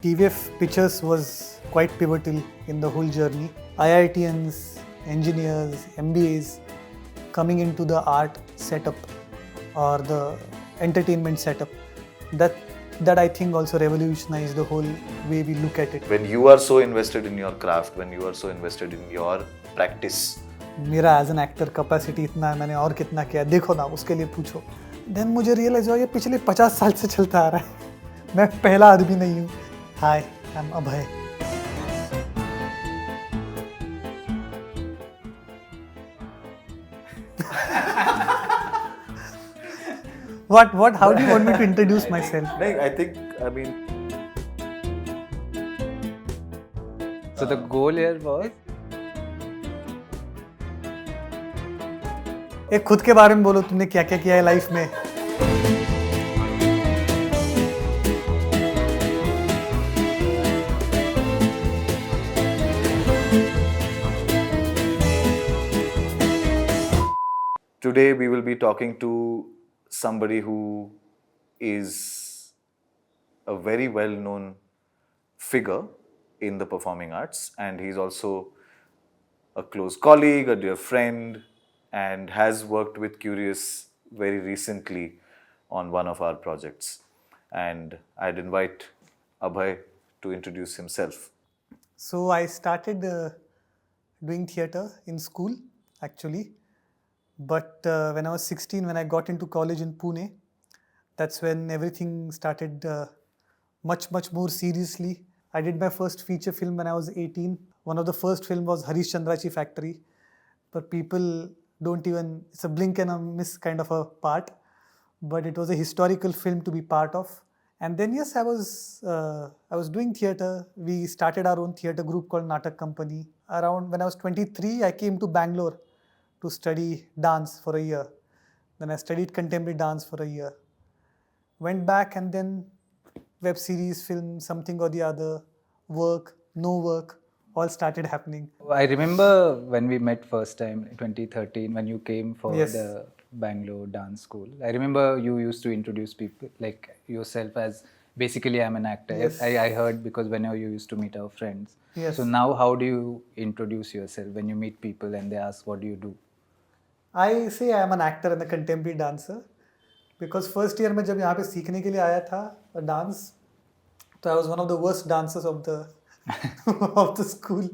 TVF Pitchers was quite pivotal in the whole journey. IITians, engineers, MBAs coming into the art setup or the entertainment setup. That I think also revolutionized the whole way we look at it. When you are so invested in your craft, when you are so invested in your practice. मेरा as an actor capacity इतना है, मैंने और कितना किया देखो ना, उसके लिए पूछो. देन मुझे रियलाइज हुआ ये पिछले 50 साल से चलता आ रहा है. मैं पहला आदमी नहीं हूँ. Hi, I am Abhay. What? How do you want me to introduce myself? I mean. So the goal here was. एक खुद के बारे में बोलो, तुमने क्या क्या किया है लाइफ में. Today we will be talking to somebody who is a very well-known figure in the performing arts, and he's also a close colleague, a dear friend, and has worked with Qrious very recently on one of our projects. And I'd invite Abhay to introduce himself. So I started doing theatre in school actually. But when I was 16, when I got into college in Pune, that's when everything started much more seriously. I did my first feature film when I was 18. One of the first film was Harish Chandrachi Factory. But people don't even, it's a blink and a miss kind of a part. But it was a historical film to be part of. And then yes, I was doing theatre. We started our own theatre group called Natak Company. Around when I was 23, I came to Bangalore to study dance for a year. Then I studied contemporary dance for a year. Went back and then web series, film, something or the other, work, no work, all started happening. I remember when we met first time in 2013 when you came for Yes. the Bangalore dance school. I remember you used to introduce people like yourself as basically I'm an actor. Yes. I heard because whenever you used to meet our friends. Yes. So now how do you introduce yourself when you meet people and they ask what do you do? I say I am an actor and a contemporary dancer because first year में जब यहाँ पे सीखने के लिए आया था dance, तो I was one of the worst dancers of the school.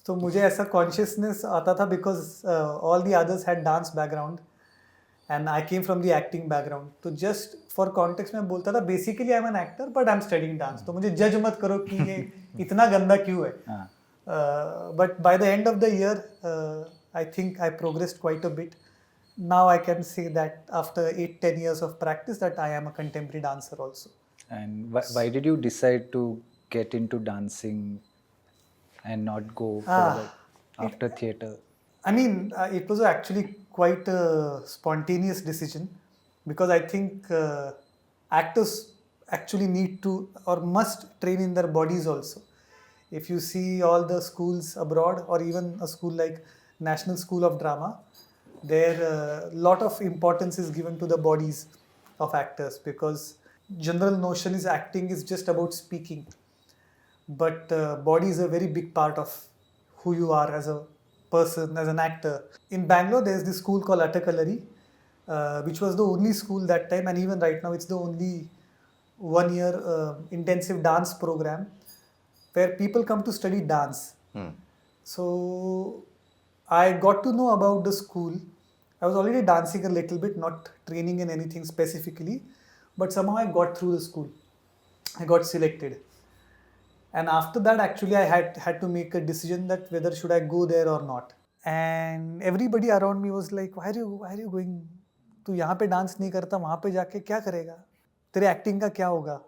तो मुझे ऐसा consciousness आता था because all the others had dance background and I came from the acting background. तो just for context मैं बोलता था basically I am an actor but I am studying dance. तो मुझे judge मत करो कि ये इतना गंदा क्यों है. But by the end of the year, I think I progressed quite a bit. Now I can say that after 8-10 years of practice that I am a contemporary dancer also. And why did you decide to get into dancing and not go further after theatre? I mean, it was actually quite a spontaneous decision because I think actors actually need to or must train in their bodies also. If you see all the schools abroad or even a school like National School of Drama, there a lot of importance is given to the bodies of actors because general notion is acting is just about speaking, but body is a very big part of who you are as a person, as an actor. In Bangalore, there is this school called Attakkalari, which was the only school that time, and even right now it's the only 1 year intensive dance program where people come to study dance. So I got to know about the school. I was already dancing a little bit, not training in anything specifically, but somehow I got through the school. I got selected. And after that, actually, I had to make a decision that whether should I go there or not. And everybody around me was like, why are you going? तू यहाँ पे dance नहीं करता, वहाँ पे जाके क्या करेगा? तेरे एक्टिंग का क्या होगा?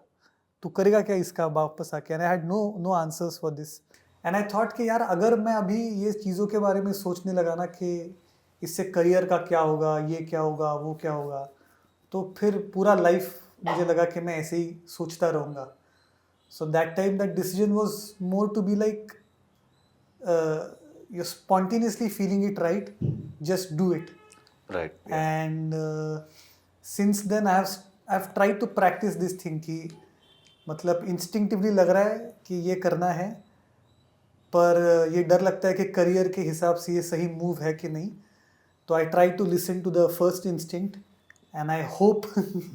तू करेगा क्या इसका वापस आके? And I had no answers for this. And I thought कि यार अगर मैं अभी ये चीज़ों के बारे में सोचने लगा ना कि इससे करियर का क्या होगा, ये क्या होगा, वो क्या होगा, तो फिर पूरा लाइफ मुझे लगा कि मैं ऐसे ही सोचता रहूँगा. So that time that decision was more to be like you're spontaneously feeling it right, just do it. Right. Yeah. And since then I've tried to practice this thing कि मतलब इंस्टिंक्टिवली लग रहा है कि ये करना है, पर ये डर लगता है कि करियर के हिसाब से ये सही मूव है कि नहीं. तो I try to listen to the first instinct and I hope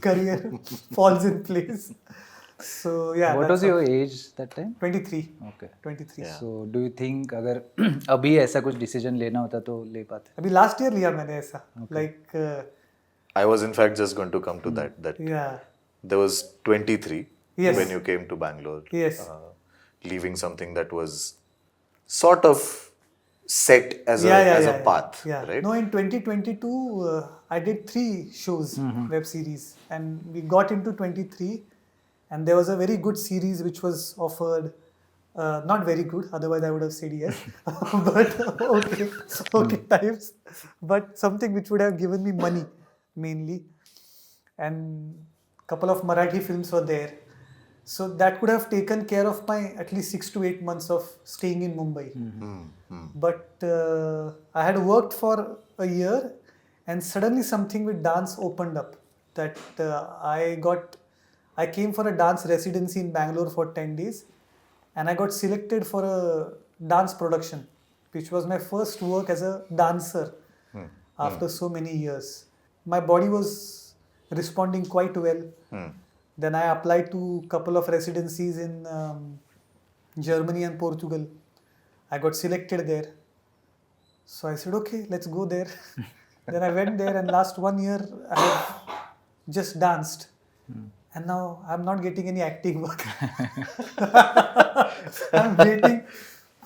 career falls in place. So yeah, What that's was your age that time? 23. Okay. 23. So do you think अगर अभी ऐसा कुछ डिसीजन लेना होता तो ले पाते? अभी लास्ट ईयर लिया मैंने ऐसा. Like I was in fact just going to come to that yeah. there was 23 Yes. when you came to Bangalore. Yes. Leaving something that was sort of set as a path, Yeah. right? No, in 2022, I did 3 shows, web series, and we got into 23, and there was a very good series which was offered. Not very good, otherwise I would have said yes. But okay times. But something which would have given me money mainly, and couple of Marathi films were there. So that could have taken care of my at least 6 to 8 months of staying in Mumbai. But I had worked for a year, and suddenly something with dance opened up. That I came for a dance residency in Bangalore for 10 days, and I got selected for a dance production, which was my first work as a dancer after so many years. My body was responding quite well. Then I applied to a couple of residencies in Germany and Portugal. I got selected there. So I said, okay, let's go there. Then I went there, and last 1 year I have just danced. And now I'm not getting any acting work. I'm waiting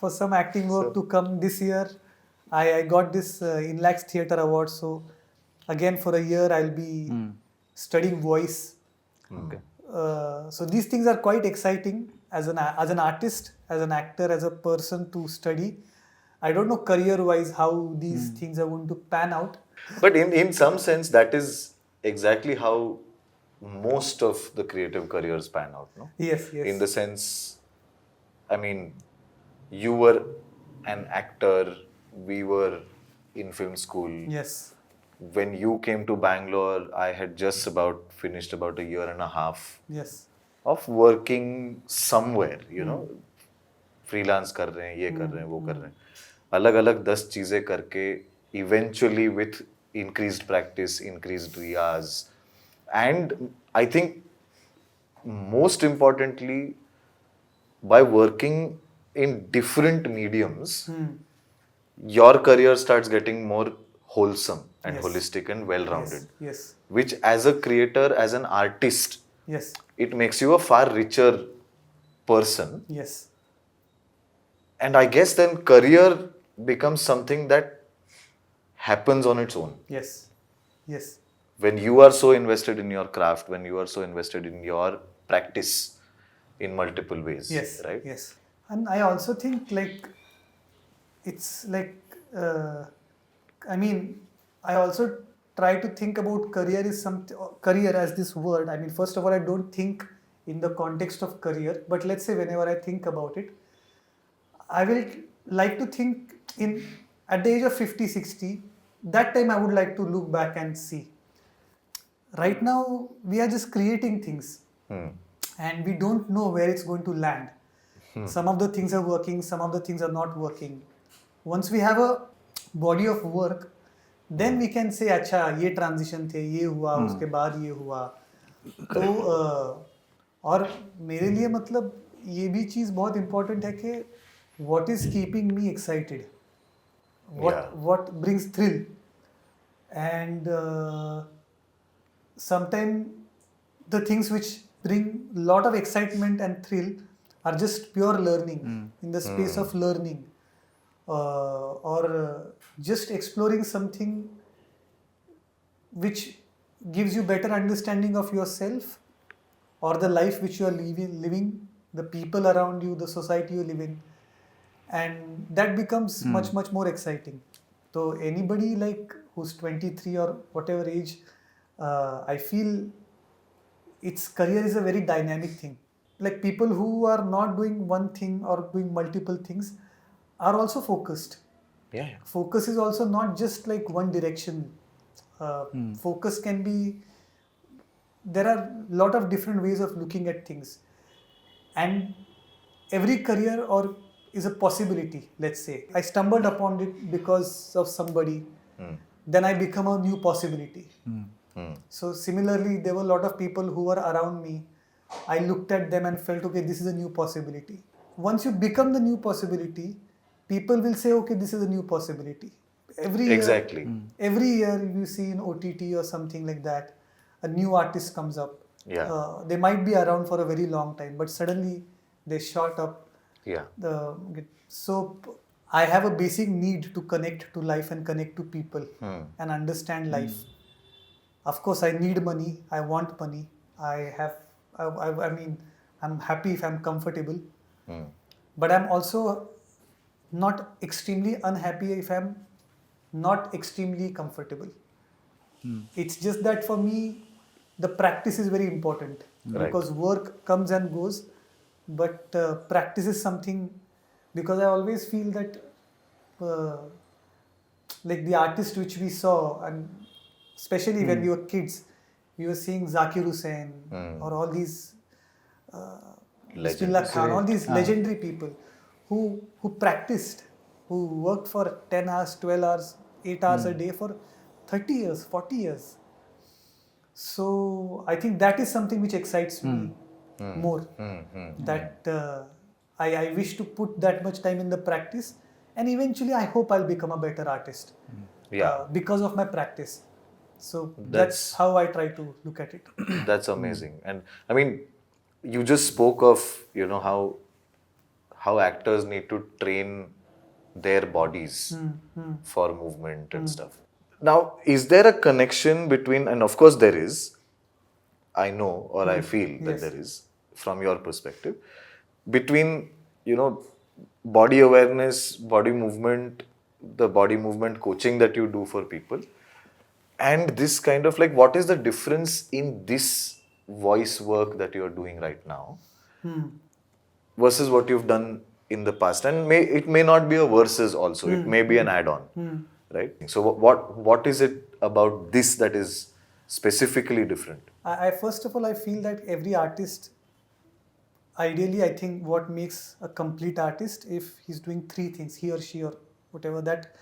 for some acting work to come this year. I got this Inlax Theatre Award. So again, for a year, I'll be studying voice. Okay. So these things are quite exciting as an artist, as an actor, as a person to study. I don't know career-wise how these things are going to pan out. But in some sense, that is exactly how most of the creative careers pan out, no? Yes. In the sense, I mean, you were an actor, we were in film school. Yes. When you came to Bangalore, I had just about finished about a year and a half Yes. of working somewhere, you know, freelance कर रहे हैं, ये कर रहे हैं, वो कर रहे हैं, अलग-अलग 10 चीजें करके, eventually with increased practice, increased riyaz, and I think most importantly, by working in different mediums, your career starts getting more wholesome and Yes. holistic and well-rounded. Yes. Which as a creator, as an artist, Yes. it makes you a far richer person. Yes. And I guess then career becomes something that happens on its own. Yes. Yes. When you are so invested in your craft, when you are so invested in your practice in multiple ways, Yes. right? Yes. And I also think like it's like I mean, I also try to think about career as this word. I mean, first of all, I don't think in the context of career, but let's say whenever I think about it, I will like to think at the age of 50, 60, that time I would like to look back and see. Right now, we are just creating things, and we don't know where it's going to land. Some of the things are working, some of the things are not working. Once we have a body of work, then we can say, अच्छा ये transition थे, ये हुआ, उसके बाद ये हुआ. तो और मेरे लिए मतलब ये भी चीज़ बहुत important है कि what is keeping me excited, what brings thrill, and sometimes the things which bring a lot of excitement and thrill are just pure learning, in the space of learning, or just exploring something which gives you better understanding of yourself or the life which you are living, the people around you, the society you live in, and that becomes much more exciting. So anybody like who's 23 or whatever age, I feel its career is a very dynamic thing. Like people who are not doing one thing or doing multiple things are also focused. Yeah. Focus is also not just like one direction. Focus can be, there are a lot of different ways of looking at things. and every career or is a possibility. Let's say I stumbled upon it because of somebody, then I become a new possibility. So similarly, there were a lot of people who were around me. I looked at them and felt, okay, this is a new possibility. Once you become the new possibility, people will say, okay, this is a new possibility. Exactly. Every year you see in OTT or something like that, a new artist comes up. Yeah. They might be around for a very long time, but suddenly they shot up. Yeah. So I have a basic need to connect to life and connect to people and understand life. Of course, I need money. I want money. I mean, I'm happy if I'm comfortable. But I'm also not extremely unhappy if I'm not extremely comfortable. It's just that for me, the practice is very important. Right. Because work comes and goes, but practice is something, because I always feel that like the artists which we saw, and especially when we were kids, we were seeing Zakir Hussain or all these Bismillah Khan, all these legendary people who practiced, who worked for 10 hours, 12 hours, 8 hours a day for 30 years, 40 years. So I think that is something which excites me more. That I wish to put that much time in the practice, and eventually I hope I'll become a better artist because of my practice. So that's how I try to look at it. That's amazing. And I mean, you just spoke of, how actors need to train their bodies for movement and stuff. Now, is there a connection between, and of course there is, I know, or I feel that there is, from your perspective, between, body awareness, body movement, the body movement coaching that you do for people, and this kind of like, what is the difference in this voice work that you're doing right now versus what you've done in the past? And it may not be a versus also, it may be an add-on, right? So what is it about this that is specifically different? I first of all, I feel that every artist, ideally, I think what makes a complete artist, if he's doing three things, he or she or whatever, that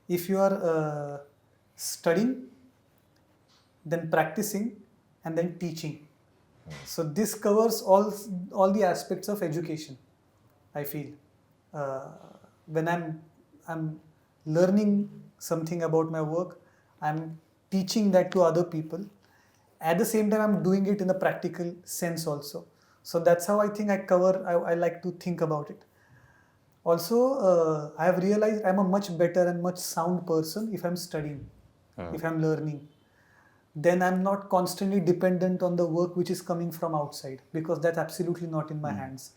if you are studying, then practicing, and then teaching. So this covers all the aspects of education, I feel. When I'm learning something about my work, I'm teaching that to other people. At the same time, I'm doing it in a practical sense also. So that's how I think I like to think about it. Also, I have realized I'm a much better and much sound person if I'm studying, if I'm learning. Then I'm not constantly dependent on the work which is coming from outside, because that's absolutely not in my hands.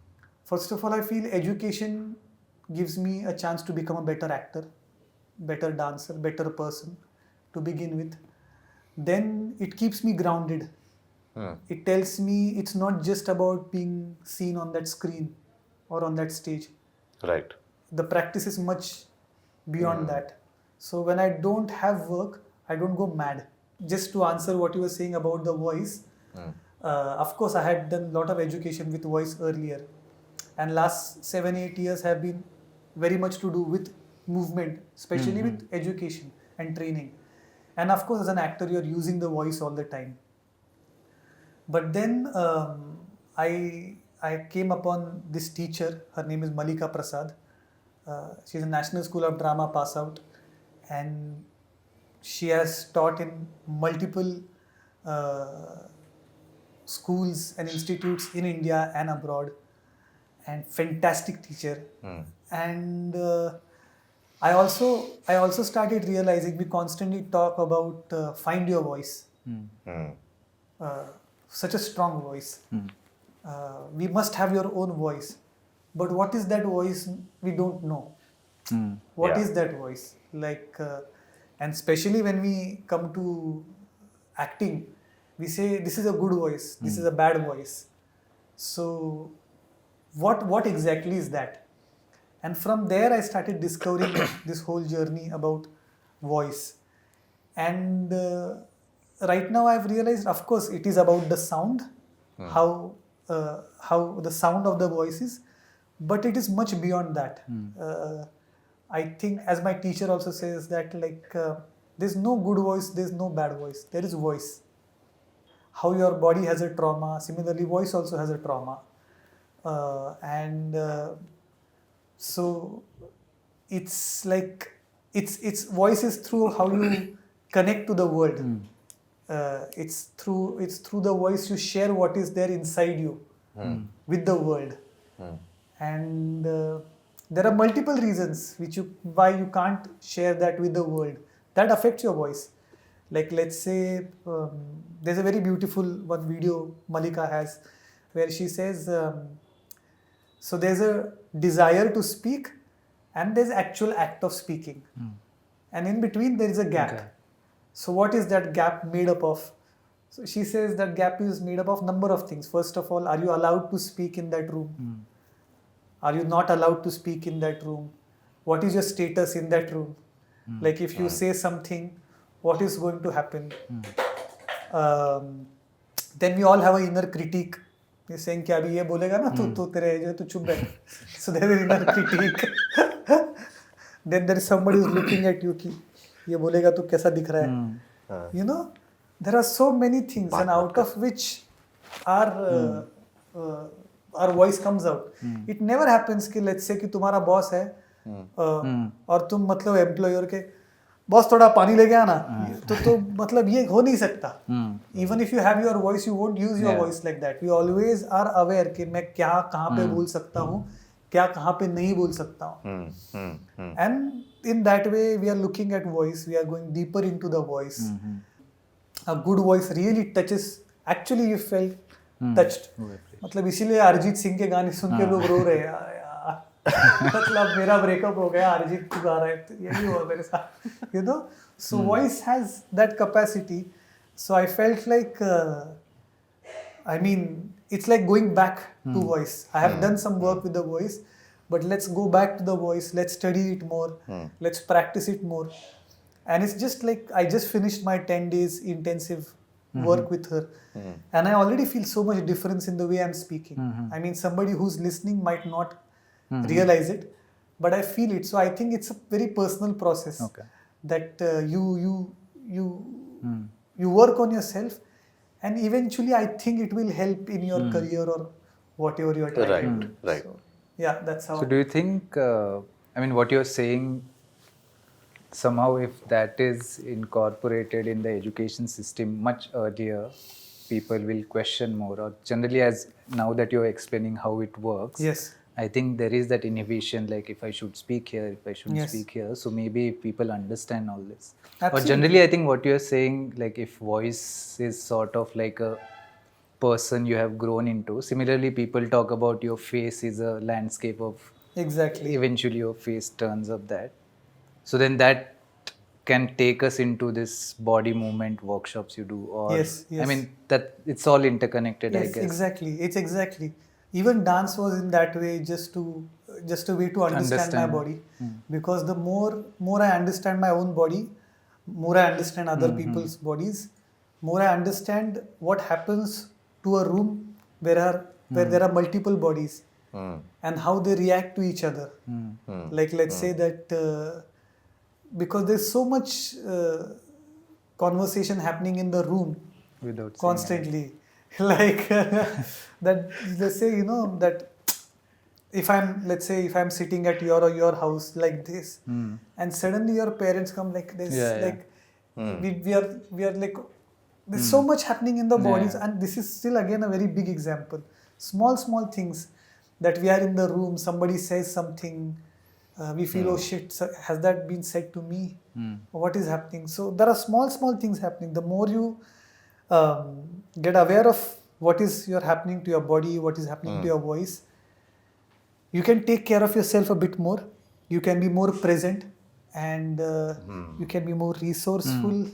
First of all, I feel education gives me a chance to become a better actor, better dancer, better person to begin with. Then it keeps me grounded. It tells me it's not just about being seen on that screen or on that stage. Right. The practice is much beyond that. So when I don't have work, I don't go mad. Just to answer what you were saying about the voice, of course I had done a lot of education with voice earlier, and last 7-8 years have been very much to do with movement, especially with education and training. And of course, as an actor, you're using the voice all the time. But then I came upon this teacher. Her name is Malika Prasad. She's a National School of Drama pass out, and she has taught in multiple schools and institutes in India and abroad, and fantastic teacher. And I also started realizing, we constantly talk about find your voice. Such a strong voice. We must have your own voice. But what is that voice? We don't know. What is that voice? And especially when we come to acting, we say this is a good voice, this is a bad voice. So what exactly is that? And from there I started discovering this whole journey about voice. And right now I've realized, of course, it is about the sound, how how the sound of the voice is, but it is much beyond that. I think, as my teacher also says, that like there's no good voice, there's no bad voice, there is voice. How your body has a trauma, similarly voice also has a trauma, so it's like it's voice is through how you connect to the world. It's through the voice you share what is there inside you with the world. And there are multiple reasons why you can't share that with the world. That affects your voice. Like, let's say there's a very beautiful one video Malika has where she says, so there's a desire to speak and there's actual act of speaking. And in between there is a gap. Okay. So what is that gap made up of? So she says that gap is made up of number of things. First of all, are you allowed to speak in that room? Are you not allowed to speak in that room? What is your status in that room? Like, if you say something, what is going to happen? Then we all have an inner critique. You're saying कि अभी ये बोलेगा ना तो तेरे जो तू चुप बैठ. So there is inner critique. Then there is somebody who's looking at you कि ये बोलेगा तो कैसा दिख रहा है. You know, there are so many things, and out of which our voice comes out. It never happens कि let's say कि तुम्हारा boss है और तुम मतलब employer के बॉस थोड़ा पानी लेके आना, तो मतलब ये हो नहीं सकता. Even if you have your voice, you won't use your voice like that. We always are aware कि मैं क्या कहाँ पे बोल सकता हूँ, क्या कहाँ पे नहीं बोल सकता हूँ. And in that way we are looking at voice, we are going deeper into the voice. A good voice really touches. Actually you felt touched. मतलब इसीलिए अरिजीत सिंह के गाने सुन के लोग रो रहे हैं. मतलब मेरा ब्रेकअप हो गया, अरिजीत तू गा रहा है, यही हुआ मेरे साथ. You know, so voice has that capacity. So I felt like, I mean, it's like going back to voice. I have done some work with the voice, but let's go back to the voice. Let's study it more. Let's practice it more. And it's just like I just finished my 10 days intensive work with her, and I already feel so much difference in the way I'm speaking. I mean, somebody who's listening might not realize it, but I feel it. So I think it's a very personal process. Okay. That you work on yourself, and eventually I think it will help in your career or whatever you are trying to do. Right. So, yeah, that's how. So do you think, I mean, what you're saying, somehow if that is incorporated in the education system much earlier, people will question more, or generally, as now that you're explaining how it works, Yes. I think there is that inhibition, like if I should speak here, if I shouldn't Yes. speak here. So maybe if people understand all this. Absolutely. But generally, I think what you're saying, like if voice is sort of like a person you have grown into. Similarly, people talk about your face is a landscape of. Exactly. Eventually, your face turns up that. So then that can take us into this body movement workshops you do, or Yes, yes. I mean that it's all interconnected. Yes, I guess. exactly. It's exactly. Even dance was in that way, just a way to understand my body. Because the more I understand my own body, more I understand other people's bodies, more I understand what happens to a room where there are multiple bodies and how they react to each other. Like, let's say that because there's so much conversation happening in the room Without saying constantly. Like that, let's say, you know, that if I'm sitting at your house like this, and suddenly your parents come like this, we are like, there's so much happening in the bodies, and this is still again a very big example. Small things that we are in the room, somebody says something, we feel, oh shit, has that been said to me? What is happening? So there are small things happening. The more you get aware of what is happening to your body, what is happening to your voice, you can take care of yourself a bit more. You can be more present, and you can be more resourceful.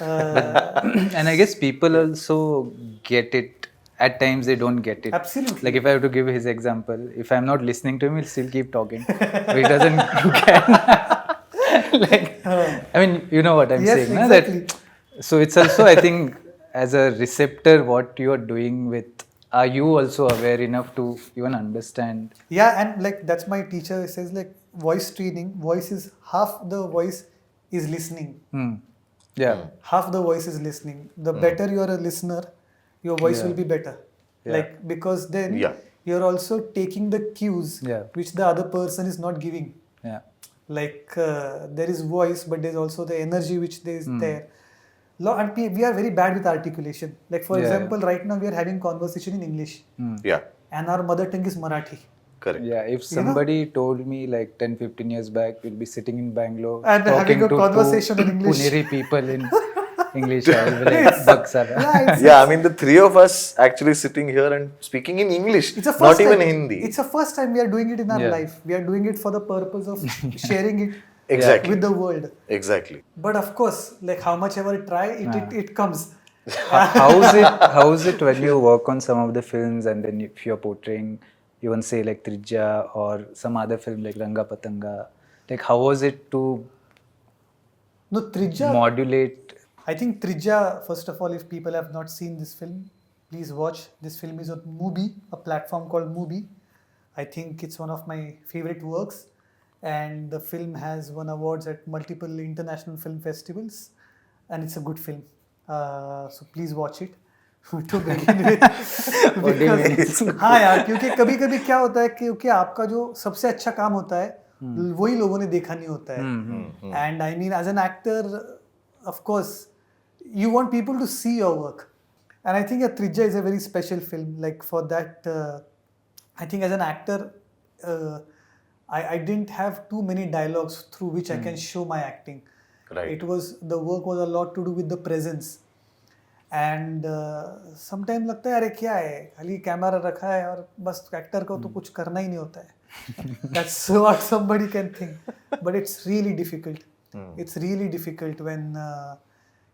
And I guess people also get it. At times they don't get it. Absolutely. Like if I have to give his example, if I'm not listening to him, he'll still keep talking. But he doesn't get. Like, I mean, you know what I'm Yes, saying, exactly. na? So it's also, I think, as a receptor, what you are doing with are you also aware enough to even understand? Yeah, and like that's my teacher says, like voice training, voice is half the voice is listening. Yeah. Half the voice is listening. The better you are a listener, your voice will be better. Yeah. Like because then Yeah. you're also taking the cues Yeah. which the other person is not giving. Yeah. Like there is voice, but there's also the energy which is there. And we are very bad with articulation. Like for Yeah. example, right now we are having conversation in English, Yeah, and our mother tongue is Marathi. correct. Yeah, if somebody told me like 10-15 years back we'll be sitting in Bangalore And having a conversation in English. Puneri people in English, I'll be like, Baksara. Yeah, I mean the three of us actually sitting here and speaking in English, It's a first not even time. Hindi. It's the first time we are doing it in our Yeah. life. We are doing it for the purpose of sharing it Exactly. with the world. Exactly. But of course, like how much ever try, it comes. How is it when you work on some of the films and then if you're portraying even say like Trijja or some other film like Ranga Patanga, like how was it to No, Trijja. modulate? I think Trijja, first of all, if people have not seen this film, please watch. This film is on Mubi, a platform called Mubi. I think it's one of my favorite works. And the film has won awards at multiple international film festivals. And it's a good film. So please watch it. To begin with. Because, हाँ यार, क्योंकि कभी कभी क्या होता है कि क्योंकि आपका जो सबसे अच्छा काम होता है वही लोगों ने देखा नहीं होता है. And I mean, as an actor, of course, you want people to see your work. And I think Trijja is a very special film. Like for that, I think as an actor, I didn't have too many dialogues through which I can show my acting. Right. The work was a lot to do with the presence. And sometimes लगता है अरे क्या है, खाली camera रखा है और बस एक्टर को तो कुछ करना ही नहीं होता है. That's what somebody can think. But it's really difficult. It's really difficult when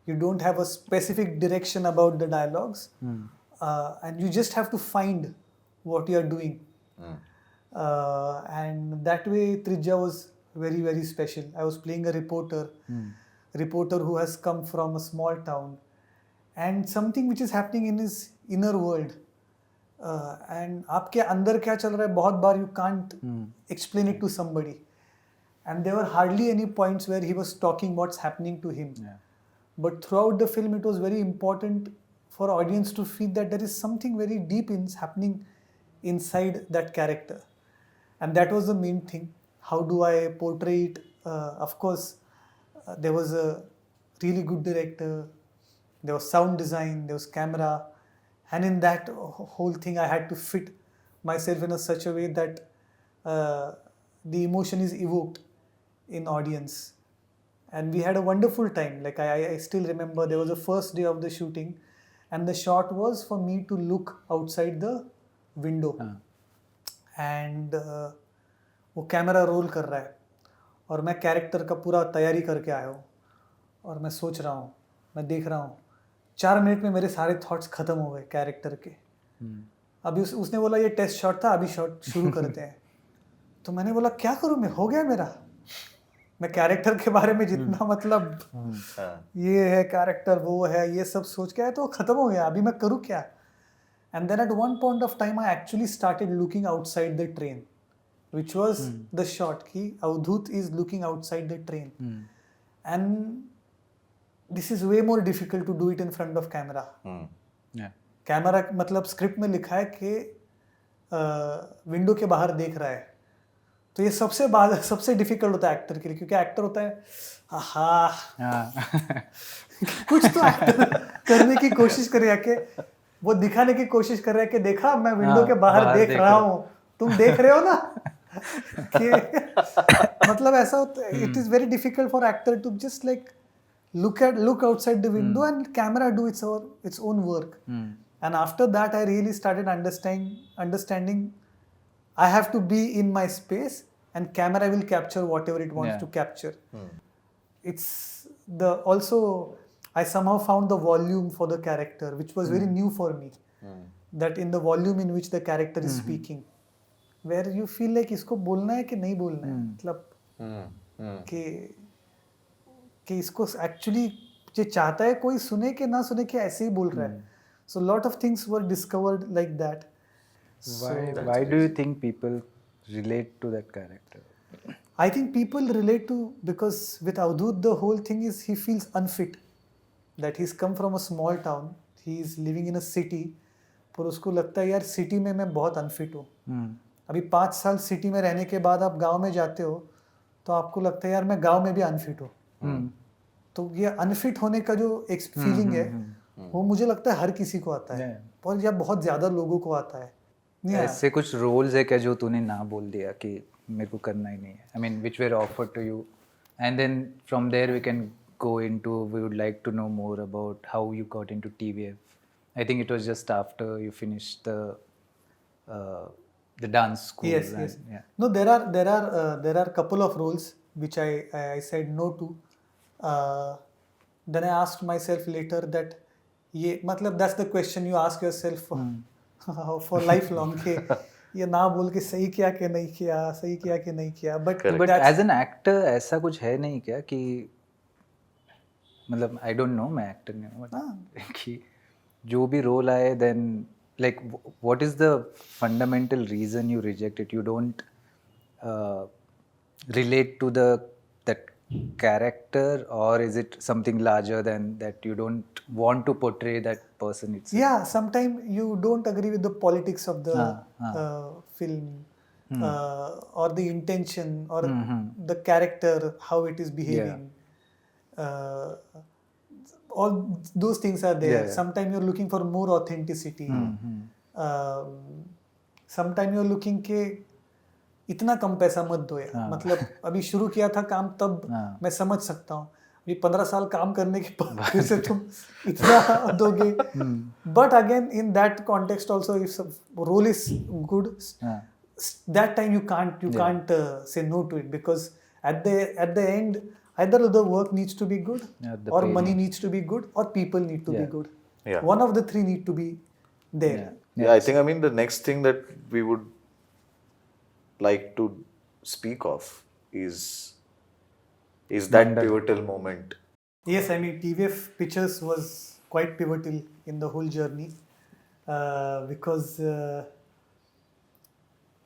you don't have a specific direction about the dialogues, and you just have to find what you are doing. And that way Trijja was very, very special. I was playing a reporter who has come from a small town, and something which is happening in his inner world, and आपके अंदर क्या चल रहा है बहुत बार you can't explain it to somebody, and there were hardly any points where he was talking what's happening to him. But throughout the film it was very important for audience to feel that there is something very deep happening inside that character. And that was the main thing. How do I portray it? Of course, there was a really good director, there was sound design, there was camera, and in that whole thing I had to fit myself in such a way that the emotion is evoked in audience. And we had a wonderful time. Like I still remember there was the first day of the shooting, and the shot was for me to look outside the window. And वो camera roll कर रहा है और मैं character का पूरा तैयारी करके आया हूँ और मैं सोच रहा हूँ, मैं देख रहा हूँ 4 मिनट में मेरे सारे थॉट्स ख़त्म हो गए कैरेक्टर के. अभी उसने बोला ये टेस्ट शॉट था, अभी शॉट शुरू करते हैं. तो मैंने बोला क्या करूँ मैं, हो गया मेरा. मैं कैरेक्टर के बारे में जितना मतलब ये है कैरेक्टर वो है ये सब सोच के आया तो ख़त्म हो गया, अभी मैं करूँ क्या. And then at one point of time, I actually started looking outside the train, which was the shot. Ki Avdut is looking outside the train, and this is way more difficult to do it in front of camera. Camera मतलब script में लिखा है कि window के बाहर देख रहा है, तो ये सबसे डिफिकल्ट होता है एक्टर के लिए, क्योंकि एक्टर होता है कुछ तो एक्टर करने की कोशिश करे कि वो दिखाने की कोशिश कर रहा है कि देखा मैं विंडो के बाहर देख रहा हूँ, तुम देख रहे हो ना. कि मतलब ऐसा होता है. It is very difficult for actor to just like look outside the window and camera do its own work. And after that I really started understanding I have to be in my space and camera will capture whatever it wants to capture. It's also I somehow found the volume for the character, which was very new for me. That in the volume in which the character is speaking, where you feel like इसको बोलना है कि नहीं बोलना है, मतलब कि इसको एक्चुअली जो चाहता है कोई सुने कि ना सुने कि ऐसे ही बोल रहा है. So a lot of things were discovered like that. Why do you think people relate to that character? I think people relate to, because with Avdut the whole thing is he feels unfit, that he's come from a small town, he's living in a city, पर उसको लगता है यार city में मैं बहुत unfit हूँ. अभी 5 साल सिटी में रहने के बाद आप गांव में जाते हो तो आपको लगता है यार मैं गांव में भी अनफिट हूँ. तो ये अनफिट होने का जो एक फीलिंग है वो मुझे लगता है हर किसी को आता है और या बहुत ज्यादा लोगों को आता है. ऐसे कुछ रोल्स है क्या जो तूने ना बोल दिया कि मेरे को करना ही नहीं है? I mean, which were offered to you, and then from there we can go into. We would like to know more about how you got into TVF. I think it was just after you finished the dance school. Yes, and, yes. Yeah. No, there are couple of roles which I said no to. Then I asked myself later that ये मतलब that's the question you ask yourself for lifelong के ये ना बोल के सही किया कि नहीं किया, सही किया कि नहीं किया. But as an actor ऐसा कुछ है नहीं क्या कि मतलब I don't know, मैं actor नहीं हूँ, but कि जो भी रोल आए then like what is the fundamental reason you reject it? You don't relate to that character, or is it something larger than that? You don't want to portray that person itself? Yeah, sometimes you don't agree with the politics of the film or the intention or the character, how it is behaving. All those things are there. Yeah. Sometimes you're looking for more authenticity. Sometimes you're looking के इतना कम पैसा मत दो यार. मतलब अभी शुरू किया था काम तब मैं समझ सकता हूँ. अभी 15 साल काम करने के बाद फिर से तुम इतना दोगे. But again, in that context also, if role is good, that time you can't say no to it, because at the end either the work needs to be good, or money needs to be good, or people need to be good. Yeah. One of the three need to be there. Yeah, I think the next thing that we would like to speak of is that pivotal moment. Yes, TVF Pitchers was quite pivotal in the whole journey, because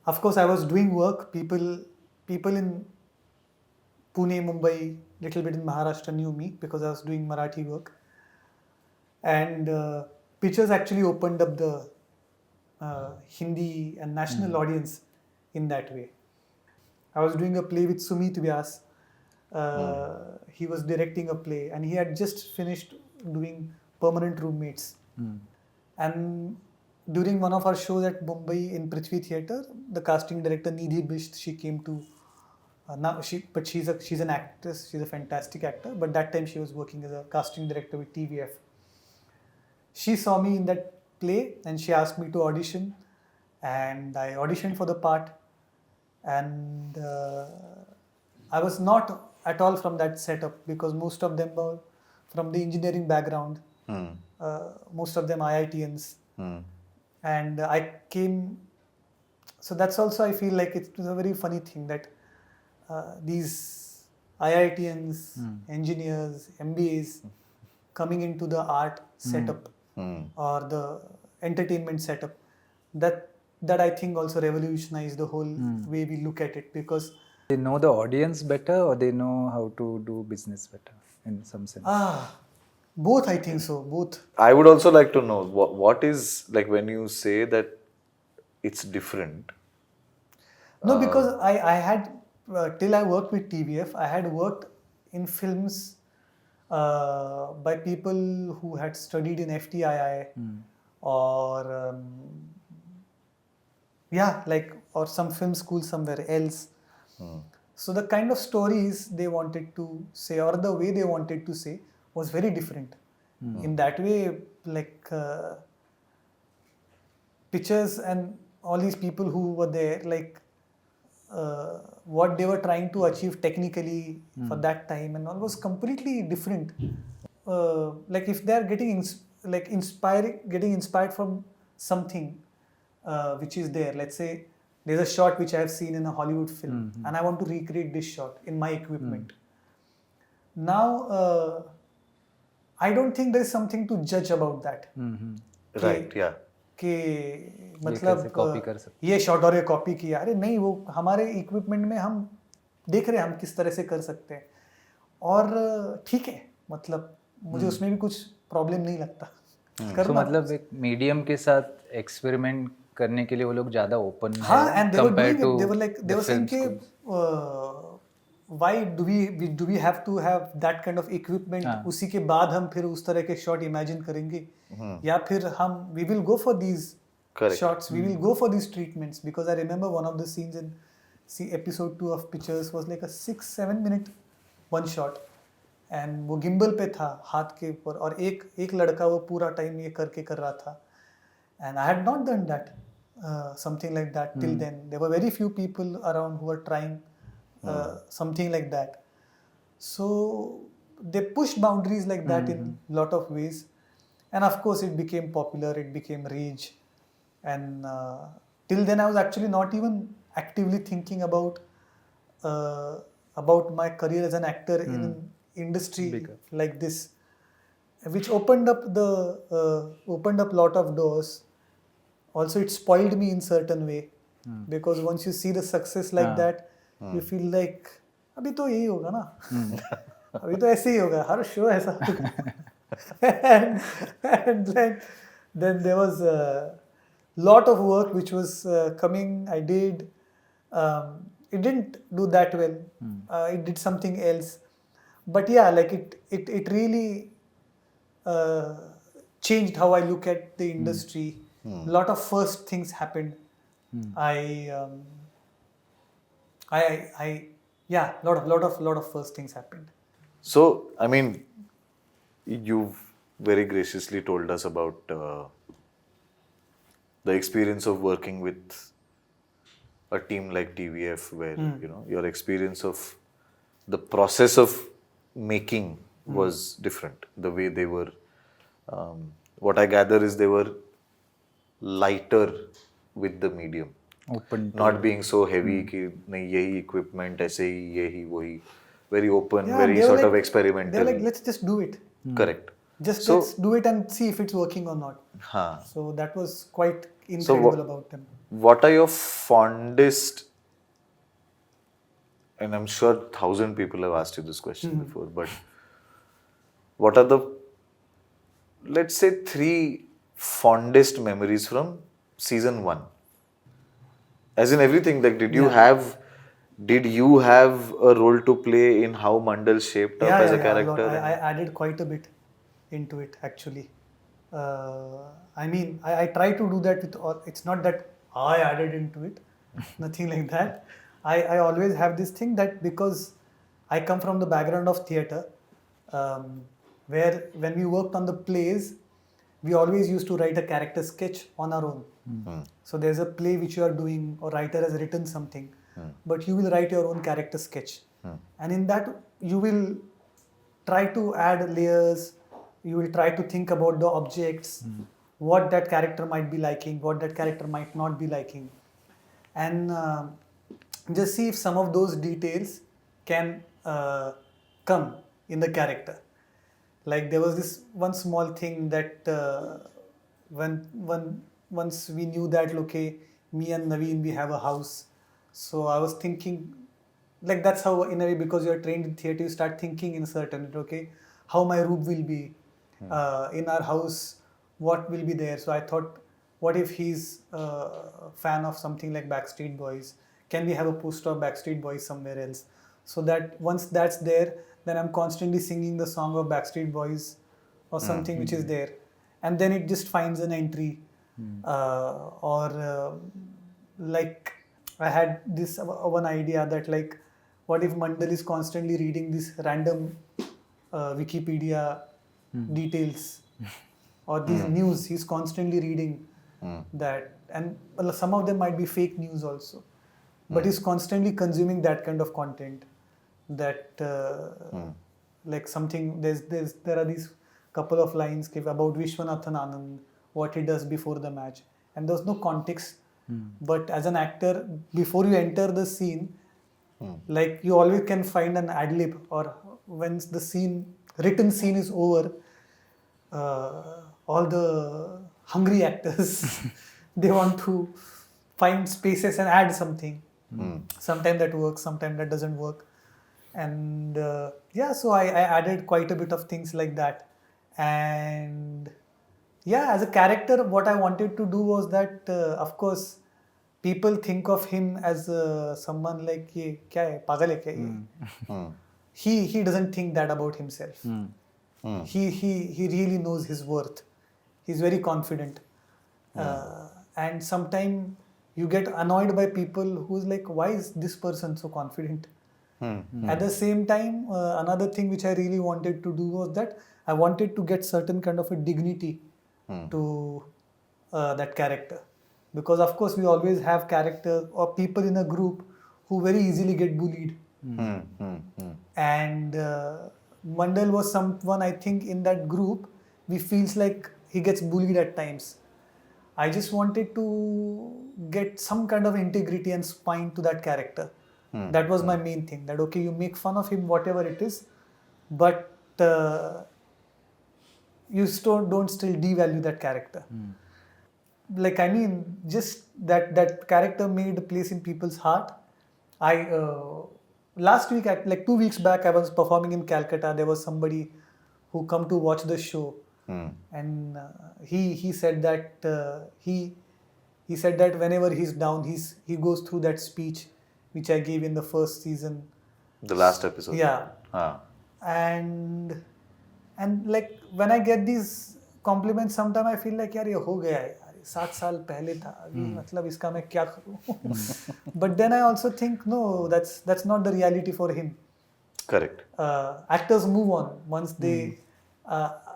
of course I was doing work. People in Pune, Mumbai, little bit in Maharashtra knew me because I was doing Marathi work, and Pitchers actually opened up the Hindi and national audience in that way. I was doing a play with Sumit Vyas. He was directing a play and he had just finished doing Permanent Roommates. And during one of our shows at Mumbai in Prithvi Theatre, the casting director Nidhi Bisht, she came to she's an actress, she's a fantastic actor, but that time she was working as a casting director with TVF. She saw me in that play and she asked me to audition, and I auditioned for the part. And I was not at all from that setup, because most of them were from the engineering background, most of them IITians, and I came. So that's also, I feel like it was a very funny thing that these IITians, engineers, MBAs coming into the art setup or the entertainment setup, that I think also revolutionized the whole way we look at it, because they know the audience better, or they know how to do business better in some sense? Both, I think so, both. I would also like to know what is, like, when you say that it's different. No, because I had, till I worked with TVF, I had worked in films by people who had studied in FTII or or some film school somewhere else. So the kind of stories they wanted to say, or the way they wanted to say, was very different. In that way, like Pitchers and all these people who were there, like what they were trying to achieve technically for that time and all was completely different. Like if they are getting inspired from something which is there. Let's say there's a shot which I have seen in a Hollywood film and I want to recreate this shot in my equipment. Now, I don't think there is something to judge about that. Right, yeah. कि कैसे मतलब copy कर सकते ये shot और ये copy किया, अरे नहीं, वो हमारे इक्विपमेंट में हम देख रहे हैं हम किस तरह से कर सकते हैं, और ठीक है, मतलब मुझे उसमें भी कुछ प्रॉब्लम नहीं लगता तो करना। मतलब एक मीडियम के साथ एक्सपेरिमेंट करने के लिए वो लोग ज़्यादा ओपन हाँ, है and they were compared doing to it. They were like, they the were saying film कि schools. why do we have to have that kind of equipment? हाँ. उसी के बाद हम फिर उस तरह के शॉट इमेजिन करेंगे, या फिर हम we will go for these Correct. shots, we will go for these treatments, because I remember one of the scenes in episode 2 of Pitchers was like a 6-7 minute one shot, and वो gimbal पे था हाथ के ऊपर, और एक लड़का वो पूरा टाइम ये करके कर रहा था, and I had not done that something like that till then. There were very few people around who were trying something like that, so they pushed boundaries like that in lot of ways, and of course it became popular, it became rage, and till then I was actually not even actively thinking about my career as an actor in an industry Bigger. like this, which opened up lot of doors. Also, it spoiled me in certain way, because once you see the success like that, you feel like अभी तो यही होगा ना, अभी तो ऐसे ही होगा, हर show ऐसा होगा. and then there was a lot of work which was coming. I did, it didn't do that well. It did something else, but yeah, like it really changed how I look at the industry. Lot of first things happened. Yeah, lot of first things happened. So, I mean, you've very graciously told us about the experience of working with a team like TVF, where you know your experience of the process of making was different. The way they were, what I gather is they were lighter with the medium, open to not being so heavy कि नहीं यही equipment ऐसे ही यही वही, very open, Yeah, very they were sort like, of experimental. They were like, let's just do it. Correct. Just So- let's do it and see if it's working or not. हाँ. So that was quite incredible about them. What are your fondest, and I'm sure 1,000 people have asked you this question before, but what are the, let's say, 3 fondest memories from season 1? As in everything, like did you have a role to play in how Mandal shaped up as a lot. character? I added quite a bit into it actually. I mean, I try to do that with all. It's not that I added into it, nothing like that. I always have this thing that because I come from the background of theatre, where when we worked on the plays, we always used to write a character sketch on our own. So there's a play which you are doing, or writer has written something, but you will write your own character sketch, and in that you will try to add layers. You will try to think about the objects, what that character might be liking, what that character might not be liking, and just see if some of those details can come in the character. Like there was this one small thing that once we knew that, okay, me and Naveen, we have a house. So I was thinking, like that's how in a way, because you're trained in theatre, you start thinking in certain, okay, how my room will be in our house, what will be there. So I thought, what if he's a fan of something like Backstreet Boys? Can we have a poster of Backstreet Boys somewhere else? So that once that's there, then I'm constantly singing the song of Backstreet Boys or something which is there. And then it just finds an entry. Like I had this one idea that like, what if Mandal is constantly reading this random Wikipedia details or these news, he's constantly reading that, and some of them might be fake news also, but he's constantly consuming that kind of content that like something, there are these couple of lines about Vishwanathan Anand, what he does before the match, and there's no context, but as an actor, before you enter the scene, like you always can find an ad lib, or when the written scene is over, all the hungry actors. They want to find spaces and add something. Sometimes that works, sometimes that doesn't work. And so I added quite a bit of things like that. And as a character, what I wanted to do was that, of course, people think of him as someone like, ye kya hai, pagal hai kya ye? He doesn't think that about himself. He really knows his worth. He's very confident. And sometimes you get annoyed by people who's like, why is this person so confident? At the same time, another thing which I really wanted to do was that I wanted to get certain kind of a dignity to that character. Because of course we always have characters or people in a group who very easily get bullied. And Mandal was someone, I think, in that group, we feels like he gets bullied at times. I just wanted to get some kind of integrity and spine to that character. That was my main thing. That okay, you make fun of him, whatever it is, but you still don't devalue that character. Like, I mean, just that character made a place in people's heart. Last week, like 2 weeks back, I was performing in Calcutta. There was somebody who come to watch the show, and he said that he said that whenever he's down, he goes through that speech which I gave in the first season. The last episode. Yeah. And like when I get these compliments, sometimes I feel like यार ये हो गया है यार, 7 साल पहले था, अभी मतलब इसका मैं क्या करूँ? But then I also think no, that's not the reality for him. Correct. Actors move on once they.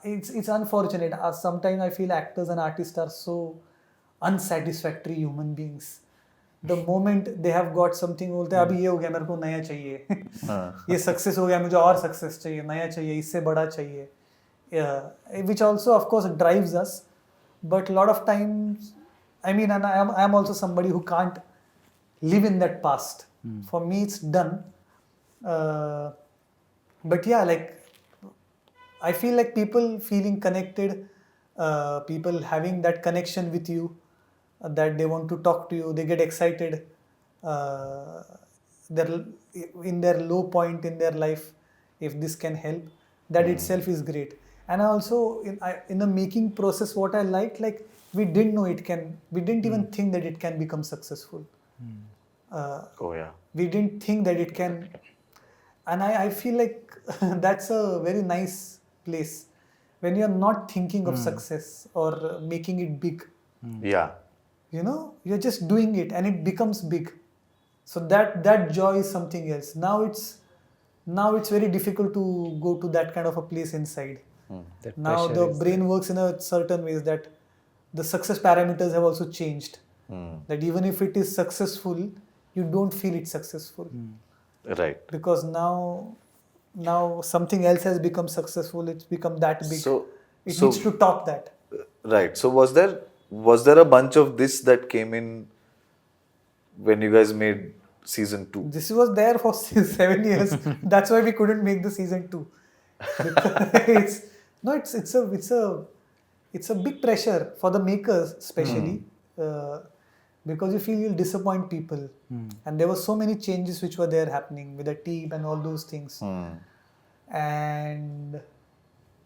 It's unfortunate. Sometimes I feel actors and artists are so unsatisfactory human beings. The moment they have got something, बोलते हैं अभी ये हो गया, मेरे को नया चाहिए. ये success हो गया, मुझे और success चाहिए, नया चाहिए, इससे बड़ा चाहिए. Which also of course drives us, but a lot of times, I mean, and I am also somebody who can't live in that past. For me, it's done. But yeah, like I feel like people feeling connected, people having that connection with you, that they want to talk to you, they get excited. They're in their low point in their life, if this can help, that itself is great. And also in the making process, what I liked, like we didn't know we didn't even think that it can become successful. We didn't think that it can, and I feel like that's a very nice place when you're not thinking of success or making it big. Yeah. You know, you're just doing it and it becomes big. So that joy is something else. Now it's very difficult to go to that kind of a place inside. Now the brain works in a certain ways that the success parameters have also changed. That even if it is successful, you don't feel it's successful. Right. Because now something else has become successful. It's become that big. It needs to top that. Right. So was there a bunch of this that came in when you guys made season 2? This was there for 7 years. That's why we couldn't make the season 2. It's a big pressure for the makers, especially because you feel you'll disappoint people. And there were so many changes which were there happening with the team and all those things. And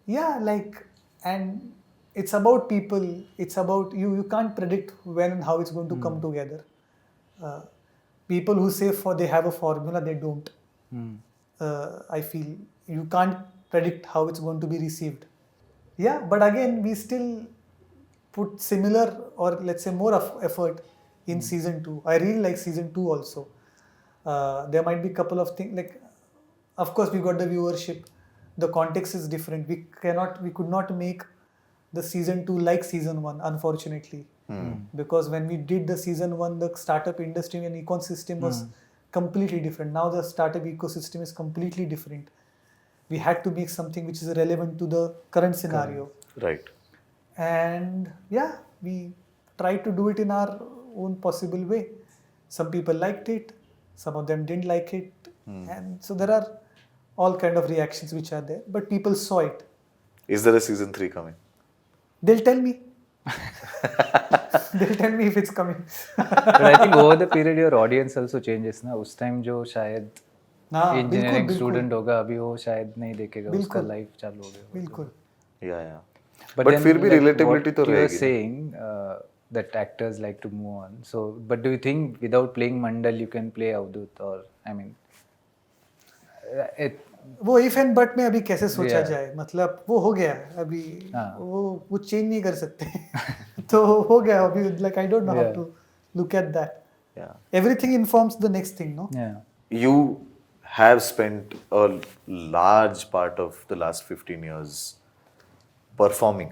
yeah, like, and it's about people. It's about you can't predict when and how it's going to come together. People who say they have a formula, they don't. I feel you can't predict how it's going to be received. Yeah, but again, we still put similar or let's say more effort in season 2. I really like season 2 also. There might be a couple of things like, of course, we got the viewership. The context is different. We could not make the season 2 like season 1, unfortunately. Because when we did the season 1, the startup industry and ecosystem was completely different. Now the startup ecosystem is completely different. We had to make something which is relevant to the current scenario. Right. And yeah, we tried to do it in our own possible way. Some people liked it, some of them didn't like it. And so there are all kind of reactions which are there, but people saw it. Is there a season 3 coming? They'll tell me. They'll tell me if it's coming. But I think over the period your audience also changes ना. उस time जो शायद हाँ, बिल्कुल engineering बिल्कुल student होगा अभी वो शायद नहीं देखेगा उसका बिल्कुल। लाइफ चालू हो गया बिल्कुल Yeah. but But then फिर भी like relatability तो what you were रहेगी ना। saying that actors like to move on so but do you think without playing Mandal you can play Avdut or I mean it वो if and but में अभी कैसे सोचा Yeah. जाए, मतलब वो हो गया अभी, हाँ। वो चेंज नहीं कर सकते तो हो गया अभी, like I don't know how Yeah. To look at that. Yeah. Everything informs the next thing, no? yeah You have spent a large part of the last 15 years performing.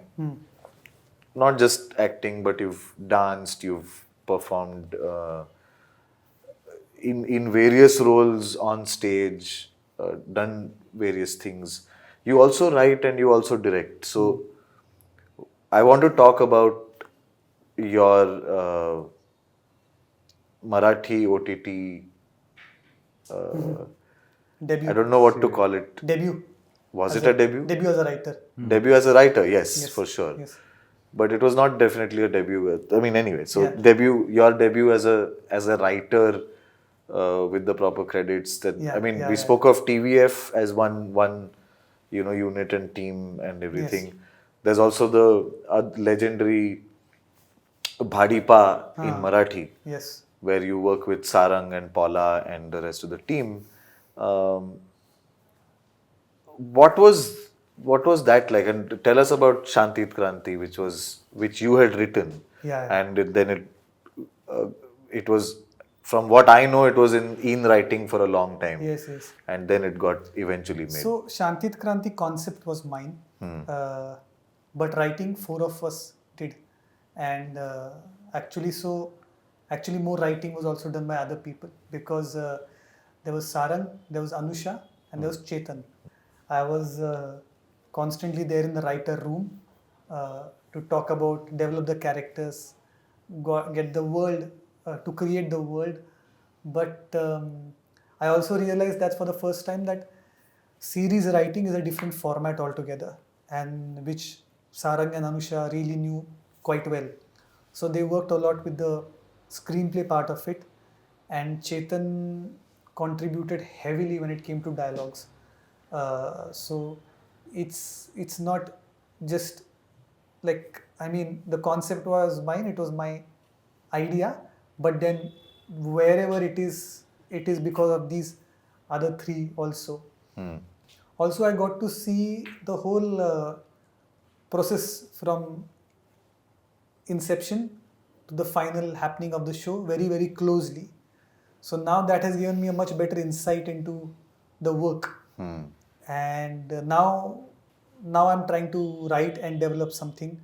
Not just acting, but you've danced, you've performed in various roles on stage, done various things. You also write and you also direct. So I want to talk about your Marathi OTT. Debut. I don't know what to call it. Debut. Was As it a debut? Debut as a writer. Debut as a writer, yes, Yes. for sure. Yes. But it was not definitely a debut. I mean, anyway. So Yeah. your debut as a writer with the proper credits. That Yeah, I mean, yeah, we yeah. spoke of TVF as one unit and team and everything. There's also the legendary Bhadipa in Marathi, Yes. where you work with Sarang and Paula and the rest of the team. What was that like? And tell us about Shantit Kranti, which you had written, Yeah. and then it was, from what I know, it was in writing for a long time. Yes. Yes. And then it got eventually made. So Shantit Kranti concept was mine, but writing 4 of us did, and actually more writing was also done by other people, because there was Sarang, there was Anusha, and there was Chetan. I was constantly there in the writer room to talk about, develop the characters, get the world, to create the world. But I also realized that for the first time that series writing is a different format altogether, and which Sarang and Anusha really knew quite well. So they worked a lot with the screenplay part of it, and Chetan contributed heavily when it came to dialogues. So it's not just like, I mean, the concept was mine, it was my idea, but then wherever it is because of these other 3 also. Also, I got to see the whole process from inception to the final happening of the show very, very closely. So now that has given me a much better insight into the work. And now I'm trying to write and develop something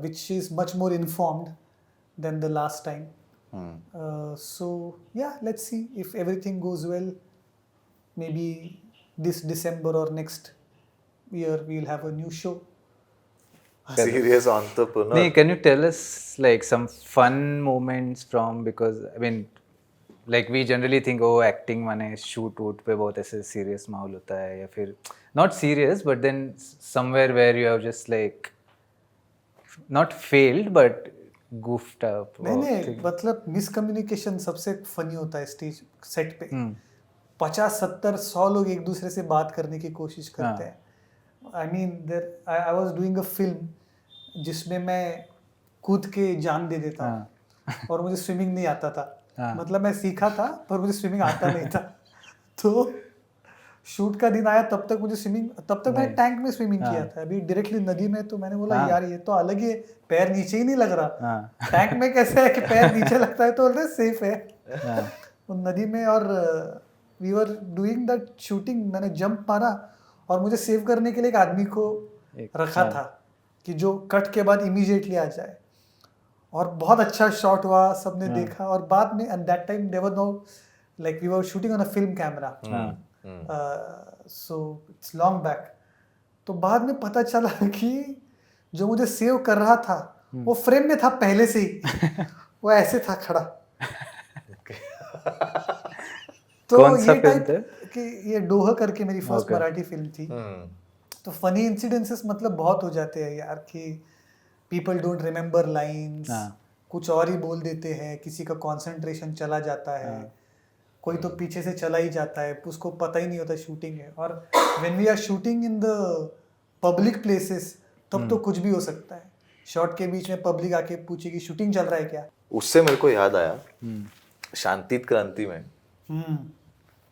which is much more informed than the last time. So yeah, let's see if everything goes well. Maybe this December or next year we'll have a new show. Serious entrepreneur. Nee, can you tell us like some fun moments from, because I mean like we generally think oh acting माने shoot वूट पे बहुत ऐसे serious माहौल होता है, या फिर not serious but then somewhere where you have just like not failed but goofed up. नहीं, मतलब मिसकम्युनिकेशन सबसे फनी होता है स्टेज सेट पे. 50, 70, 100 लोग एक दूसरे से बात करने की कोशिश करते हैं. I mean I was doing a film जिसमें मैं कूद के जान दे देता हूँ और मुझे स्विमिंग नहीं आता था. मतलब मैं सीखा था पर मुझे स्विमिंग आता नहीं था. तो शूट का दिन आया तब तक मैंने टैंक में स्विमिंग किया था. अभी डायरेक्टली नदी में तो मैंने बोला यार ये तो अलग ही है, पैर नीचे ही नहीं लग रहा. टैंक में कैसे है कि पैर नीचे लगता है, तो बोलते सेफ है. वो नदी में, और we were doing that shooting, मैंने जंप मारा और मुझे सेव करने के लिए एक आदमी को रखा था कि जो कट के बाद इमीडिएटली आ जाए. और बहुत अच्छा शॉट हुआ, सबने देखा. और बाद में at that time there was no, like we were shooting on a film camera, so it's long back. तो बाद में पता चला कि जो मुझे सेव कर रहा था वो फ्रेम में था पहले से ही. वो ऐसे था खड़ा. तो ये टाइप कि ये डोह करके मेरी फर्स्ट मराठी फिल्म थी. तो फनी इंसिडेंसेस मतलब बहुत हो जाते हैं यार कि पीपल डोंट रिमेम्बर लाइंस, हाँ. कुछ और ही बोल देते हैं, किसी का कंसंट्रेशन चला जाता है, कोई तो पीछे से चला ही जाता है, उसको पता ही नहीं होता शूटिंग है. और when we are shooting in the public places तब तो कुछ भी हो सकता है. शॉट के बीच में पब्लिक आके पूछेगी शूटिंग चल रहा है क्या. उससे मेरे को याद आया शांतित क्रांति में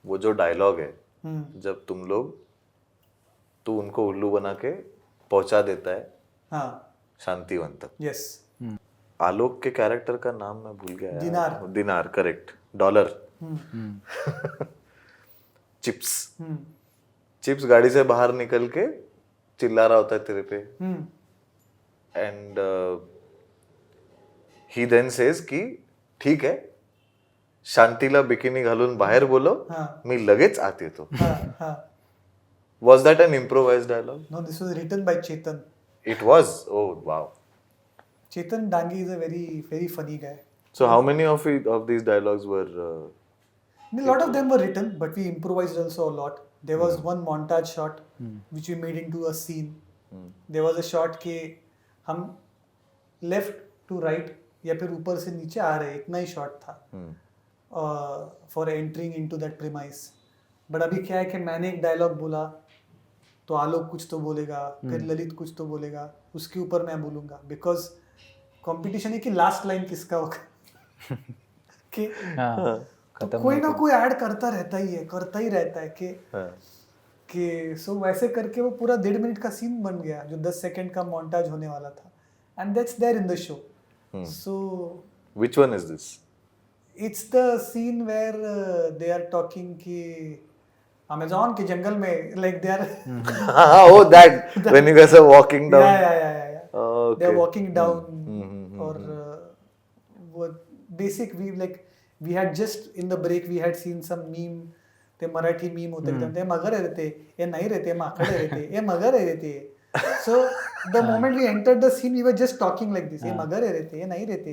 वो जो डायलॉग है, जब तू उनको उल्लू बना के पहुंचा देता है हाँ. शांतिवन तक. यस. आलोक के कैरेक्टर का नाम मैं भूल गया यार. दिनार. दिनार, करेक्ट. डॉलर. चिप्स गाड़ी से बाहर निकल के चिल्ला रहा होता है तेरे पे. एंड ही देन सेज की ठीक आहे, शांतीला बिकिनी घालून बाहेर बोलव, मी लगेच आत येतो. Was that an improvised dialogue? No, this was written by Chetan. It was? Oh, wow. Chetan Dangi is a very, very funny guy. So how many of these dialogues were... A lot of them were written, but we improvised also a lot. There was one montage shot which we made into a scene. There was a shot के हम left to right या फिर ऊपर से नीचे आ रहे, इतना ही shot था for entering into that premise. But अभी क्या है कि मैंने एक डायलॉग बोला तो आलोक कुछ तो बोलेगा, फिर ललित कुछ तो बोलेगा, उसके ऊपर मैं बोलूंगा, बिकॉज कंपटीशन है कि लास्ट लाइन किसका होगा. कि तो कोई ना कोई ऐड करता रहता है कि सो वैसे करके वो पूरा 1.5 मिनट का सीन बन गया जो 10 सेकंड का मोन्टाज होने वाला था. And that's there in the show. So which one is this? It's the scene where they are talking कि Amazon के जंगल में, like they are oh, that when you guys are walking down. Yeah. Okay. They are walking down. और वो basic we had just in the break we had seen some meme. ते Marathi meme होते ते मगर रहते, ये नहीं रहते, माकड़े रहते, ये मगर रहते. So the moment we entered the scene, we were just talking like this. ये मगर रहते, ये नहीं रहते.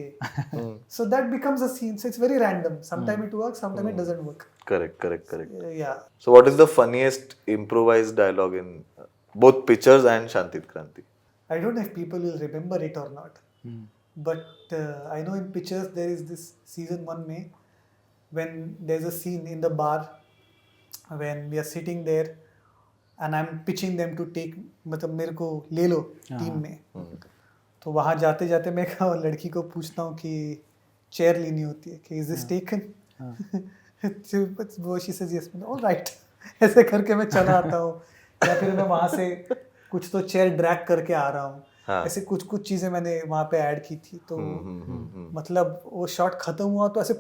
So that becomes a scene. So it's very random. Sometimes it works, sometimes it doesn't work. Correct. Yeah. So what is the funniest improvised dialogue in both Pitchers and Shantit Kranti? I don't know if people will remember it or not. But I know in Pitchers there is this season 1 में when there's a scene in the bar when we are sitting there and I'm pitching them to take, मतलब मेरे को ले लो team में. तो वहाँ जाते जाते मैं लड़की को पूछता हूँ कि चेयर लेनी होती है कि इज दिस टेकन. वो she says yes. All right. ऐसे करके मैं चला आता हूँ, या फिर मैं वहाँ से कुछ तो चेयर ड्रैग करके आ रहा हूँ. ऐसे कुछ चीज़ें मैंने वहाँ पे ऐड की थी. तो मतलब वो शॉट खत्म हुआ तो ऐसे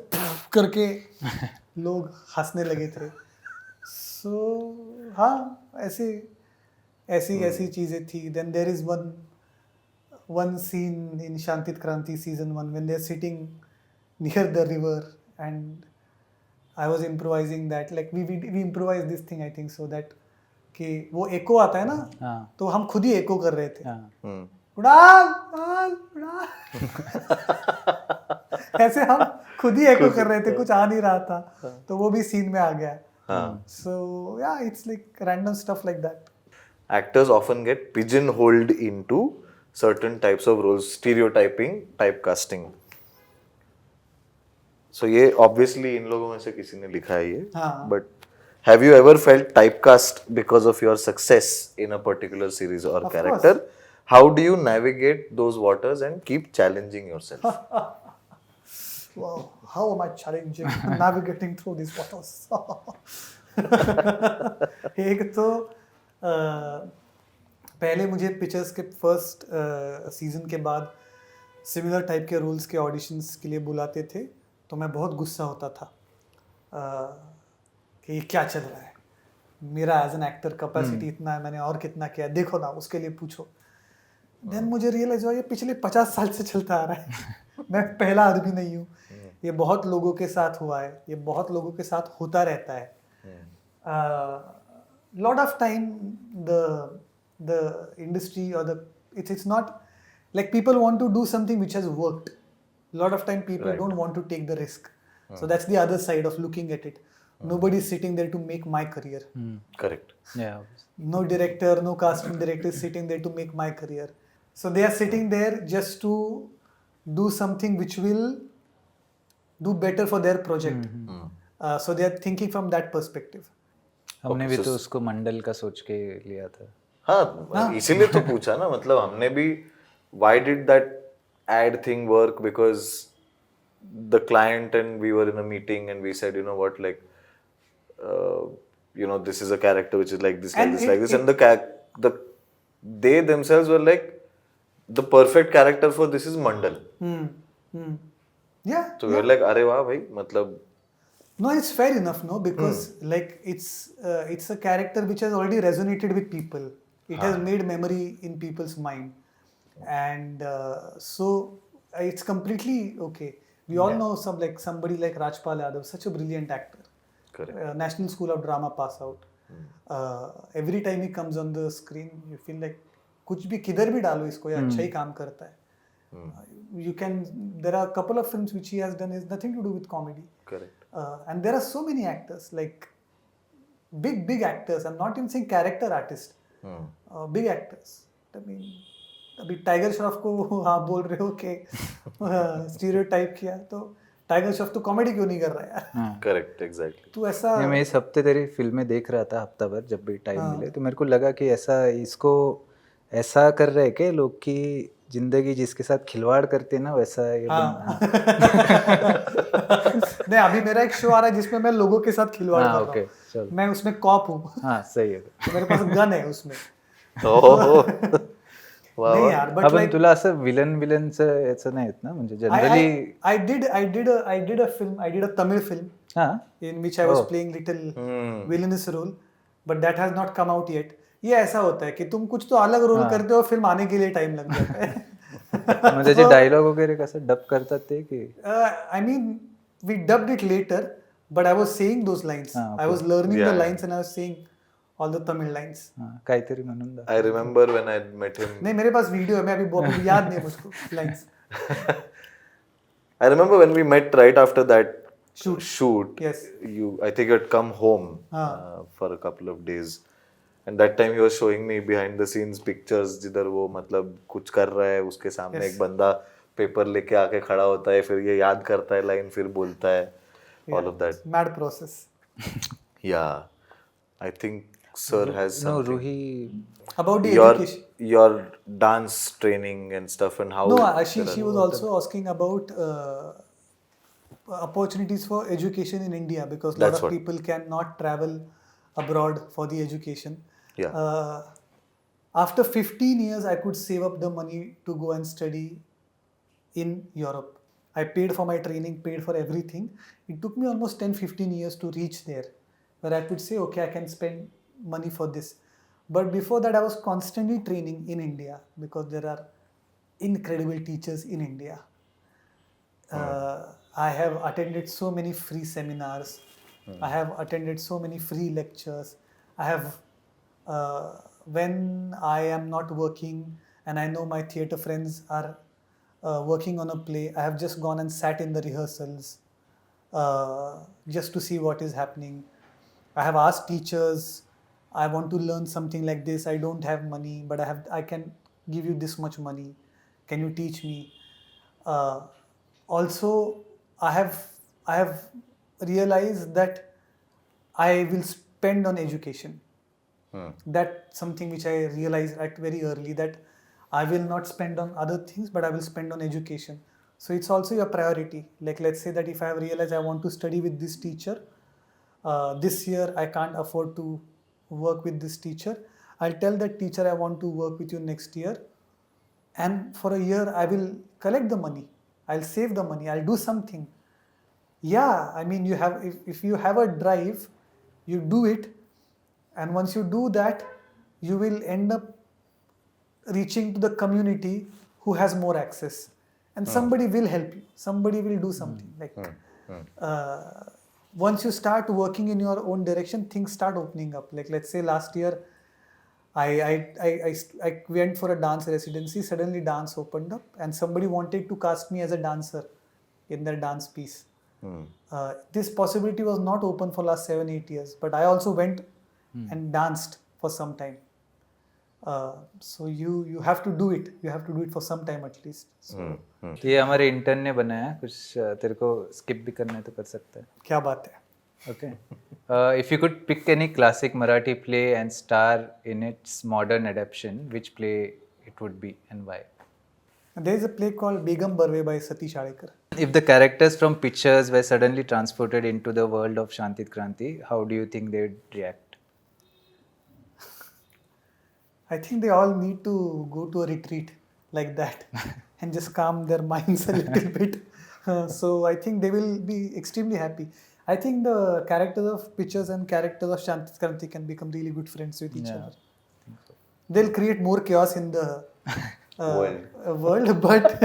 करके लोग हंसने लगे थे. सो हाँ, ऐसी चीज़ें थी. Then there is one scene in Shantit Kranti season 1 when they're sitting near the river and I was improvising that, like we improvised this thing I think so that कि वो एको आता है ना, तो हम खुद ही एको कर रहे थे. उड़ान ऐसे हम खुद ही एको कर रहे थे, कुछ आ नहीं रहा था, तो वो भी सीन में आ गया. So yeah, it's like random stuff like that. Actors often get pigeonholed into certain types of roles, stereotyping, typecasting. So ये obviously इन लोगों में से किसी ने लिखा है ये. But have you ever felt typecast because of your success in a particular series or character? Course. How do you navigate those waters and keep challenging yourself? Wow, how am I challenging navigating through these waters? एक तो पहले मुझे pictures के first season के बाद similar type के roles के auditions के लिए बुलाते थे, तो मैं बहुत गुस्सा होता था कि ये क्या चल रहा है, मेरा एज एन एक्टर कैपेसिटी इतना है, मैंने और कितना किया, देखो ना, उसके लिए पूछो. देन मुझे रियलाइज हुआ ये पिछले 50 साल से चलता आ रहा है. मैं पहला आदमी नहीं हूँ, ये बहुत लोगों के साथ हुआ है, ये बहुत लोगों के साथ होता रहता है. Lot of time the industry or it's not like people want to do something which has worked. Lot of time people don't want to take the risk. So that's the other side of looking at it. Nobody is sitting there to make my career. Correct. Yeah. No director, no casting director is sitting there to make my career. So they are sitting there just to do something which will do better for their project. So they are thinking from that perspective. हमने Okay, भी so- तो उसको मंडल का सोच के लिया था. हाँ इसीलिए तो पूछा ना मतलब हमने भी why did that ad thing work because the client and we were in a meeting and we said you know what like you know this is a character which is like this like And this like this and the they themselves were like the perfect character for this is Mandal. Yeah. So we were like अरे वाह भाई मतलब No, it's fair enough, no, because like it's a character which has already resonated with people. It has made memory in people's mind, and so it's completely okay. We all know somebody like Rajpal Yadav, such a brilliant actor. Correct. National School of Drama pass out. Every time he comes on the screen, you feel like कुछ भी किधर भी डालो इसको ये अच्छा ही काम करता है. There are a couple of films which he has done is nothing to do with comedy. Correct. And there are so many actors, like big actors. I'm not even saying character artist. Big actors. I mean, अभी tiger Shroff को आप बोल रहे हो कि stereotype किया तो tiger Shroff तो कॉमेडी क्यों नहीं कर रहा है यार. Correct, exactly. तो ऐसा मैं इस हफ्ते तेरी फिल्में देख रहा था हफ्ता भर जब भी टाइम मिले तो मेरे को लगा कि ऐसा इसको ऐसा कर रहे हैं कि लोग की जिंदगी जिसके साथ खिलवाड़ करते हैं ना वैसा ये नहीं अभी मेरा एक शो आ रहा है जिसमें मैं लोगों के साथ खिलवाड़ कर ओके रहा चल हूँ. मैं उसमें कॉप हूँ. हाँ सही है. मेरे पास गन है उसमें. वाह नहीं यार but आपण like तुला असं विलनचं याचं नाही येत ना म्हणजे generally I did a film. I did a Tamil film हां in which I was playing little villainous role, but that has not come out yet. ये ऐसा होता है कि तुम कुछ तो अलग रोल करते हो फिल्म आने के लिए टाइम लग जाता है. मग त्याचे डायलॉग वगैरे कसं डब करतात ते की I mean, we dubbed it later, but I was saying those lines. I was learning the lines and I was saying all the Tamil lines. काहीतरी म्हणून I remember when I met him. नहीं मेरे पास video है मैं अभी याद नहीं है मुझको lines. I remember when we met right after that shoot. Yes. I think you had come home for a couple of days, and that time he was showing me behind the scenes pictures जिधर वो मतलब कुछ कर रहा है उसके सामने एक बंदा पेपर लेके आके खड़ा होता है फिर ये याद करता है लाइन फिर बोलता है all of that. Mad process. Yeah, I think sir has no something. Roohi About the your education. your dance training and stuff and how No, she was also asking about opportunities for education in India because a lot That's of what- people cannot travel abroad for the education. Yeah. After 15 years, I could save up the money to go and study in Europe. I paid for my training, paid for everything. It took me almost 10-15 years to reach there, where I could say, okay, I can spend money for this. But before that, I was constantly training in India because there are incredible teachers in India. I have attended so many free seminars. I have attended so many free lectures. I have, when I am not working and I know my theatre friends are working on a play, I have just gone and sat in the rehearsals just to see what is happening. I have asked teachers, I want to learn something like this. I don't have money, but I can give you this much money. Can you teach me? Also, I have realized that I will spend on education. That's something which I realized at very early, that I will not spend on other things, but I will spend on education. So it's also your priority. Like let's say that if I have realized I want to study with this teacher, this year I can't afford to work with this teacher. I'll tell that teacher I want to work with you next year. And for a year I will collect the money. I'll save the money. I'll do something. Yeah, I mean, you have if you have a drive, you do it. And once you do that, you will end up reaching to the community who has more access. And somebody will help you. Somebody will do something. Once you start working in your own direction, things start opening up. Like let's say last year, I went for a dance residency. Suddenly dance opened up and somebody wanted to cast me as a dancer in their dance piece. This possibility was not open for last 7-8 years, but I also went and danced for some time. So you have to do it. You have to do it for some time at least. So ये हमारे intern ने बनाया है, कुछ तेरे को skip भी करना है तो कर सकता है. क्या बात है. Okay. If you could pick any classic Marathi play and star in its modern adaptation, which play it would be and why? There is a play called Begum Barve by Satish Adekar. If the characters from Pitchers were suddenly transported into the world of Shantit Kranti, how do you think they would react? I think they all need to go to a retreat like that and just calm their minds a little bit. So I think they will be extremely happy. I think the characters of Pitchers and characters of Shantit Kranti can become really good friends with each other. They'll create more chaos in the world, but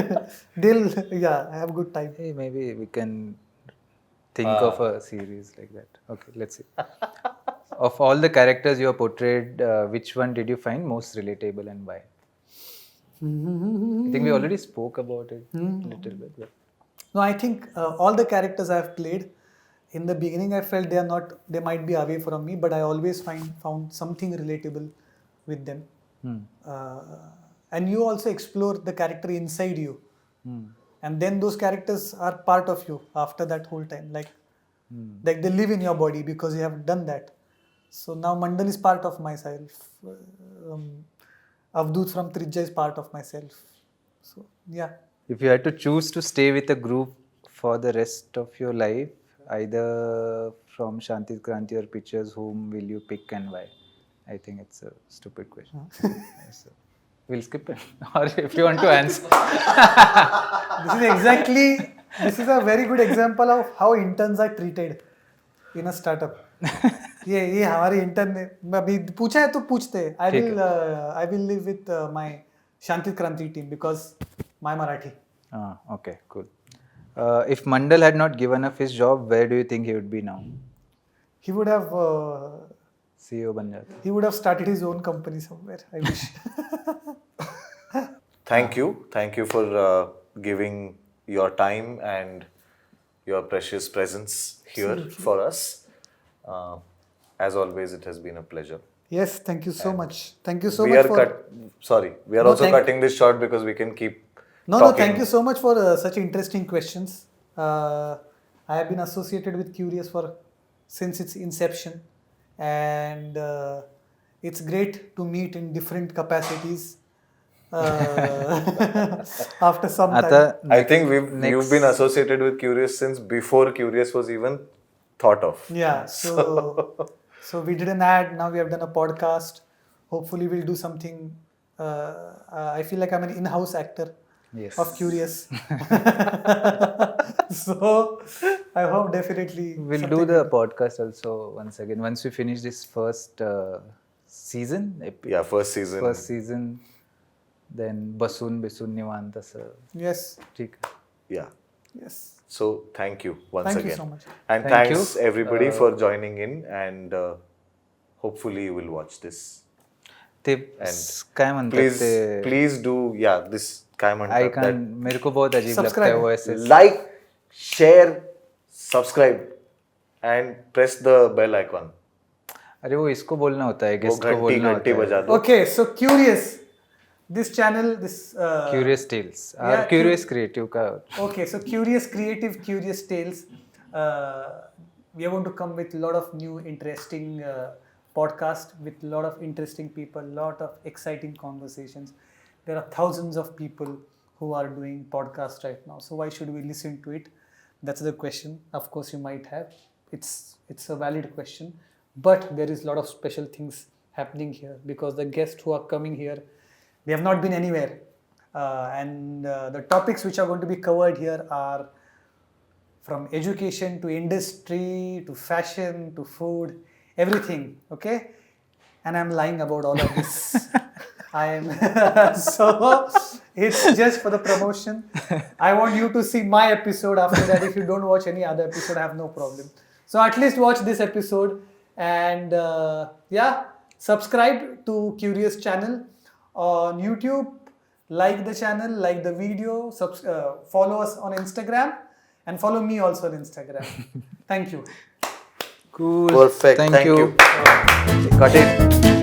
they'll have good time. Hey, maybe we can think of a series like that. Okay, let's see. Of all the characters you have portrayed, which one did you find most relatable and why? I think we already spoke about it a little bit. But. No, I think all the characters I have played, in the beginning I felt they might be away from me, but I always found something relatable with them. And you also explore the character inside you. And then those characters are part of you after that whole time. Like they live in your body because you have done that. So now Mandal is part of myself. Avdut from Trijja is part of myself. So yeah. If you had to choose to stay with a group for the rest of your life, either from Shantit Kranti or Pitchers, whom will you pick and why? I think it's a stupid question. So, we'll skip it. Or if you want to answer. This is a very good example of how interns are treated in a startup. ये हमारे intern ने अभी पूछा है तो पूछते. I will live with my Shantit Kranti team because my Marathi. Okay, cool. If Mandal had not given up his job, where do you think he would be now? He would have CEO ban jata. He would have started his own company somewhere. I wish. Thank you for giving your time and your precious presence here for us. As always, it has been a pleasure. Yes, thank you so much. Thank you so We much are also cutting this short because we can keep No, talking. thank you so much for such interesting questions. I have been associated with Qrious since its inception, and it's great to meet in different capacities after some time. I think you've been associated with Qrious since before Qrious was even thought of. Yeah, so we did an ad, now we have done a podcast. Hopefully we'll do something. I feel like I'm an in-house actor. Yes. Of Qrious. So I hope definitely we'll do the podcast also once again once we finish this first season. First season. First season, then Basun Nivant asa. Yes. ठीक. Yeah. Yes. So thank you once again. Thank you so much. And Thank thanks everybody for joining in, and hopefully you will watch this. ते काय म्हणतात ते Please do this काय म्हणतात I can't मेरे को बहुत अजीब लगता है वो ऐसे like, share, subscribe and press the bell icon. अरे वो इसको बोलना होता है वो गेस्ट को बोलना घंटी होता बजा है. दो. Okay, so Qrious. This channel, Qrious Tales और Qrious Creative का. Okay, so Qrious Tales. We are going to come with a lot of new interesting podcast with a lot of interesting people, lot of exciting conversations. There are thousands of people who are doing podcasts right now. So why should we listen to it? That's the question. Of course, you might have. It's a valid question. But there is a lot of special things happening here because the guests who are coming here, they have not been anywhere. And the topics which are going to be covered here are from education to industry to fashion to food, everything. Okay? And I'm lying about all of this. I am. So it's just for the promotion. I want you to see my episode. After that, if you don't watch any other episode, I have no problem. So at least watch this episode and subscribe to Qrious channel on YouTube. Like the channel, like the video, follow us on Instagram and follow me also on Instagram. Thank you. Cool. Perfect. Thank you. Cut it.